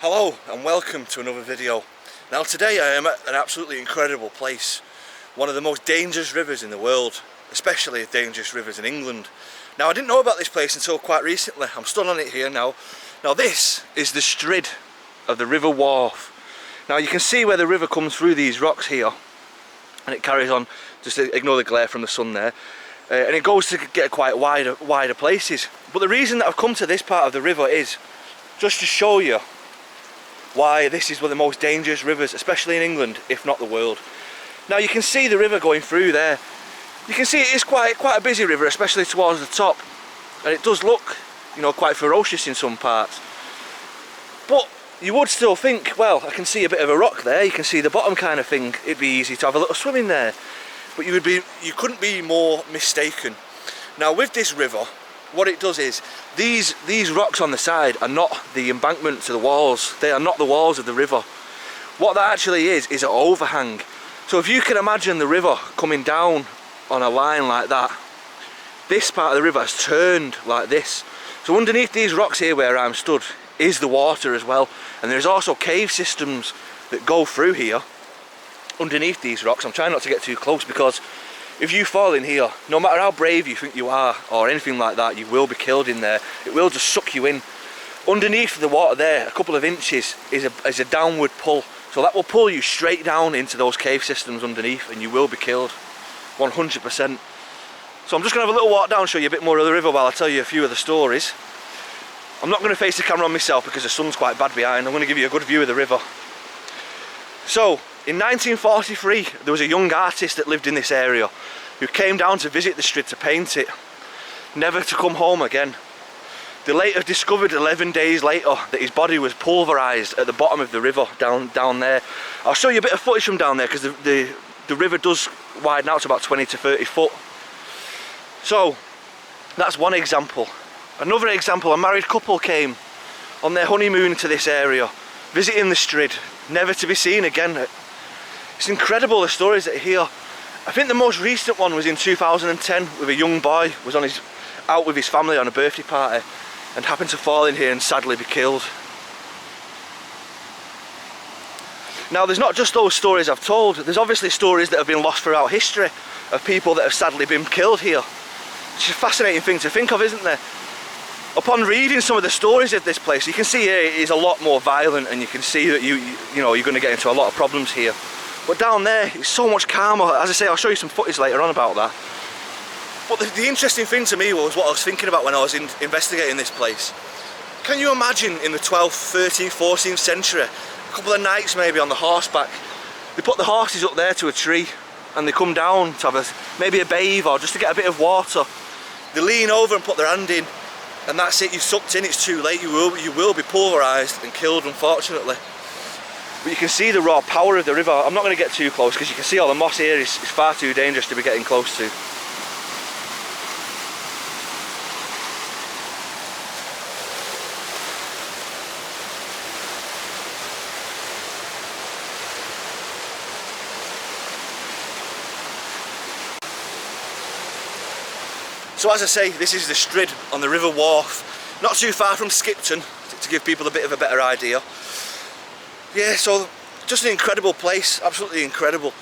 Hello and welcome to another video. Now today I am at an absolutely incredible place, one of the most dangerous rivers in the world, especially dangerous rivers in England. Now I didn't know about this place until quite recently. I'm stood on it here now. Now this is the Strid of the River Wharfe. Now you can see where the river comes through these rocks here and it carries on, just ignore the glare from the sun there, and it goes to get quite wider places. But the reason that I've come to this part of the river is just to show you why this is one of the most dangerous rivers, especially in England, if not the world. Now you can see the river going through there. You can see it is quite a busy river, especially towards the top, and it does look, you know, quite ferocious in some parts. But you would still think, well, I can see a bit of a rock there, you can see the bottom kind of thing, it'd be easy to have a little swim in there. But you couldn't be more mistaken. Now with this river, what it does is, these rocks on the side are not the embankment to the walls. They are not the walls of the river. What that actually is an overhang. So if you can imagine the river coming down on a line like that, this part of the river has turned like this. So underneath these rocks here where I'm stood is the water as well. And there's also cave systems that go through here underneath these rocks. I'm trying not to get too close because if you fall in here, no matter how brave you think you are or anything like that, you will be killed in there. It will just suck you in. Underneath the water there, a couple of inches, is a downward pull. So that will pull you straight down into those cave systems underneath and you will be killed, 100%. So I'm just going to have a little walk down, show you a bit more of the river while I tell you a few of the stories. I'm not going to face the camera on myself because the sun's quite bad behind. I'm going to give you a good view of the river. So, in 1943, there was a young artist that lived in this area who came down to visit the Strid to paint it, never to come home again. They later discovered 11 days later that his body was pulverised at the bottom of the river down there. I'll show you a bit of footage from down there because the river does widen out to about 20 to 30 foot. So, that's one example. Another example, a married couple came on their honeymoon to this area, visiting the Strid, never to be seen again. It's incredible the stories that are here. I think the most recent one was in 2010 with a young boy, was out with his family on a birthday party and happened to fall in here and sadly be killed. Now there's not just those stories I've told, there's obviously stories that have been lost throughout history of people that have sadly been killed here. It's a fascinating thing to think of, isn't there? Upon reading some of the stories of this place, you can see here it is a lot more violent and you can see that you know you're going to get into a lot of problems here. But down there, it's so much calmer. As I say, I'll show you some footage later on about that. But the interesting thing to me was what I was thinking about when I was investigating this place. Can you imagine in the 12th, 13th, 14th century, a couple of knights maybe on the horseback, they put the horses up there to a tree and they come down to have maybe a bathe or just to get a bit of water. They lean over and put their hand in and that's it, you've sucked in, it's too late, you will be pulverised and killed, unfortunately. But you can see the raw power of the river. I'm not going to get too close because you can see all the moss here is far too dangerous to be getting close to. So as I say, this is the Strid on the River Wharfe, not too far from Skipton, to give people a bit of a better idea. Yeah, so just an incredible place, absolutely incredible.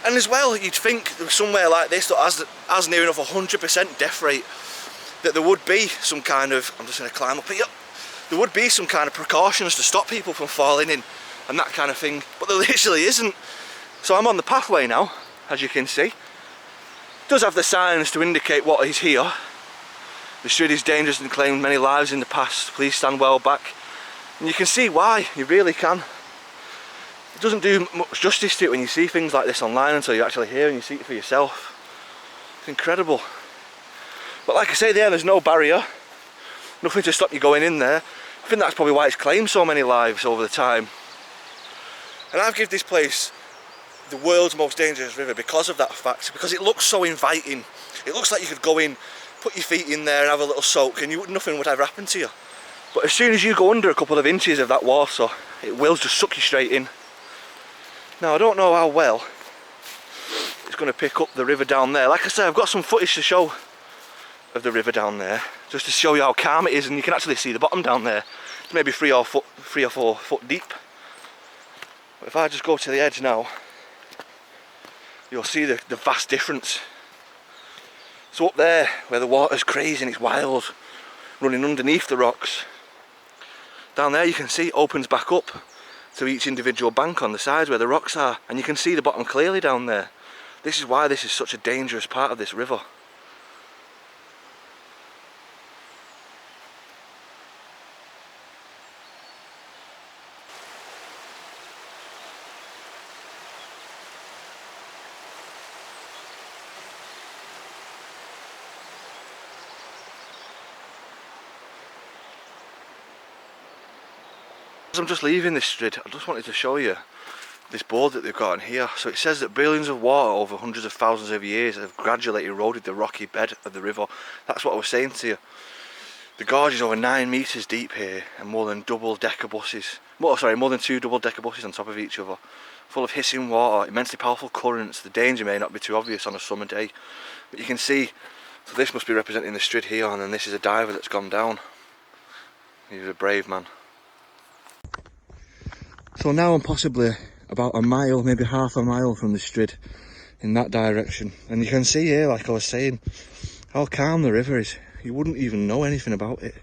And as well, you'd think somewhere like this that has near enough 100% death rate, that there would be some kind of, I'm just going to climb up here, there would be some kind of precautions to stop people from falling in and that kind of thing, but there literally isn't. So I'm on the pathway now, as you can see. It does have the signs to indicate what is here. The Strid is dangerous and claimed many lives in the past, please stand well back. And you can see why, you really can. It doesn't do much justice to it when you see things like this online until you're actually here and you see it for yourself. It's incredible. But like I say there's no barrier, nothing to stop you going in there. I think that's probably why it's claimed so many lives over the time. And I've given this place the world's most dangerous river because of that fact, because it looks so inviting. It looks like you could go in, put your feet in there and have a little soak and nothing would ever happen to you. But as soon as you go under a couple of inches of that water, it will just suck you straight in. Now I don't know how well it's going to pick up the river down there. Like I said, I've got some footage to show of the river down there, just to show you how calm it is, and you can actually see the bottom down there. It's maybe 3 or 4 foot deep. But if I just go to the edge now, you'll see the vast difference. So up there, where the water's crazy and it's wild, running underneath the rocks, down there you can see it opens back up to each individual bank on the sides where the rocks are, and you can see the bottom clearly down there. This is why this is such a dangerous part of this river. As I'm just leaving this Strid, I just wanted to show you this board that they've got in here. So it says that billions of water over hundreds of thousands of years have gradually eroded the rocky bed of the river. That's what I was saying to you. The gorge is over 9 metres deep here, and more than 2 double-decker buses on top of each other, full of hissing water, immensely powerful currents. The danger may not be too obvious on a summer day, but you can see, so this must be representing the Strid here, and then this is a diver that's gone down. He's a brave man. So now I'm possibly about a mile, maybe half a mile from the Strid in that direction, and you can see here, like I was saying, how calm the river is. You wouldn't even know anything about it.